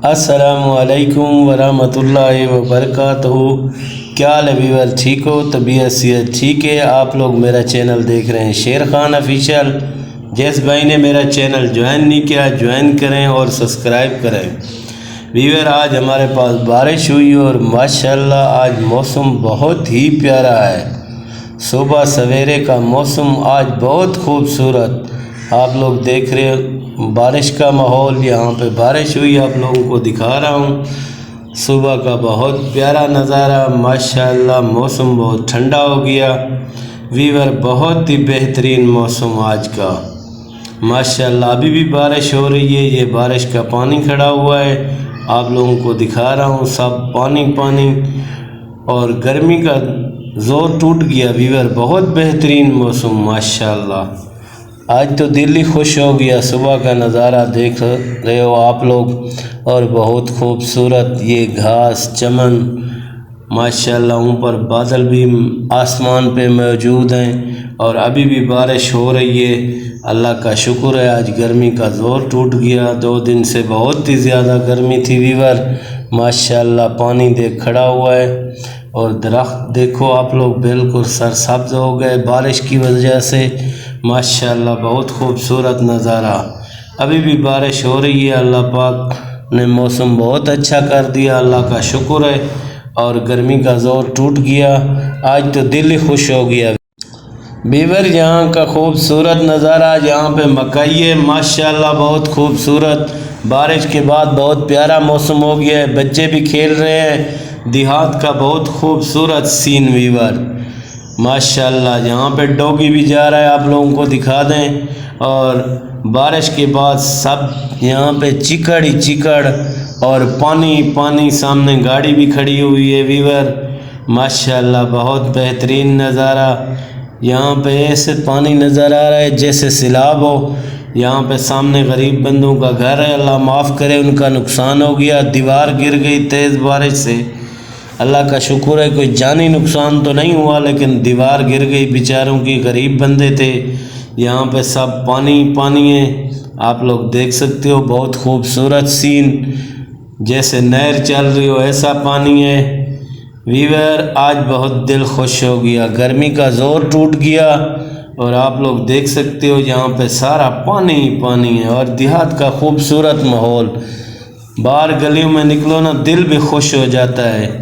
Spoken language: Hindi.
अस्सलामुअलैकुम वरहमतुल्लाहि वबरकातुहू। क्या हाल है व्यूअर, ठीक हो? तबीयत सेहत ठीक है? आप लोग मेरा चैनल देख रहे हैं शेर खान ऑफिशियल। जिस भाई ने मेरा चैनल ज्वाइन नहीं किया ज्वाइन करें और सब्सक्राइब करें। व्यूअर, आज हमारे पास बारिश हुई और माशाल्लाह आज मौसम बहुत ही प्यारा है। सुबह सवेरे का मौसम आज बहुत खूबसूरत, आप लोग देख रहे हो बारिश का माहौल। यहाँ पे बारिश हुई, आप लोगों को दिखा रहा हूँ। सुबह का बहुत प्यारा नज़ारा, माशाल्लाह मौसम बहुत ठंडा हो गया। वीवर, बहुत ही बेहतरीन मौसम आज का, माशाल्लाह। अभी भी बारिश हो रही है, ये बारिश का पानी खड़ा हुआ है, आप लोगों को दिखा रहा हूँ। सब पानी पानी और गर्मी का ज़ोर टूट गया। वीवर, बहुत बेहतरीन मौसम माशाल्लाह। आज तो दिल ही खुश हो गया। सुबह का नज़ारा देख रहे हो आप लोग, और बहुत खूबसूरत ये घास चमन, माशाल्लाह। ऊपर बादल भी आसमान पे मौजूद हैं और अभी भी बारिश हो रही है। अल्लाह का शुक्र है, आज गर्मी का ज़ोर टूट गया। 2 दिन से बहुत ही ज़्यादा गर्मी थी वीवर, माशाल्लाह। पानी देख खड़ा हुआ है और दरख्त देखो आप लोग, बिल्कुल सरसब्ज हो गए बारिश की वजह से, माशाल्लाह। बहुत खूबसूरत नज़ारा। अभी भी बारिश हो रही है, अल्लाह पाक ने मौसम बहुत अच्छा कर दिया, अल्लाह का शुक्र है। और गर्मी का ज़ोर टूट गया, आज तो दिल ही खुश हो गया। बीवर, यहाँ का खूबसूरत नज़ारा, यहाँ पे मकई है माशाल्लाह, बहुत खूबसूरत। बारिश के बाद बहुत प्यारा मौसम हो गया है, बच्चे भी खेल रहे हैं। देहात का बहुत खूबसूरत सीन वीवर, माशाल्लाह। यहाँ पे डॉगी भी जा रहा है, आप लोगों को दिखा दें। और बारिश के बाद सब यहाँ पे चिकड़ ही चिकड़ और पानी पानी, सामने गाड़ी भी खड़ी हुई है वीवर, माशाल्लाह। बहुत बेहतरीन नज़ारा, यहाँ पे ऐसे पानी नज़र आ रहा है जैसे सैलाब हो। यहाँ पे सामने गरीब बंदों का घर है, अल्लाह माफ़ करे उनका नुकसान हो गया, दीवार गिर गई तेज़ बारिश से। अल्लाह का शुक्र है कोई जानी नुकसान तो नहीं हुआ, लेकिन दीवार गिर गई, बेचारों की, गरीब बंदे थे। यहाँ पे सब पानी पानी है, आप लोग देख सकते हो। बहुत खूबसूरत सीन, जैसे नहर चल रही हो ऐसा पानी है वीवर। आज बहुत दिल खुश हो गया, गर्मी का ज़ोर टूट गया और आप लोग देख सकते हो यहाँ पे सारा पानी ही पानी है और देहात का खूबसूरत माहौल। बाहर गलियों में निकलो ना, दिल भी खुश हो जाता है।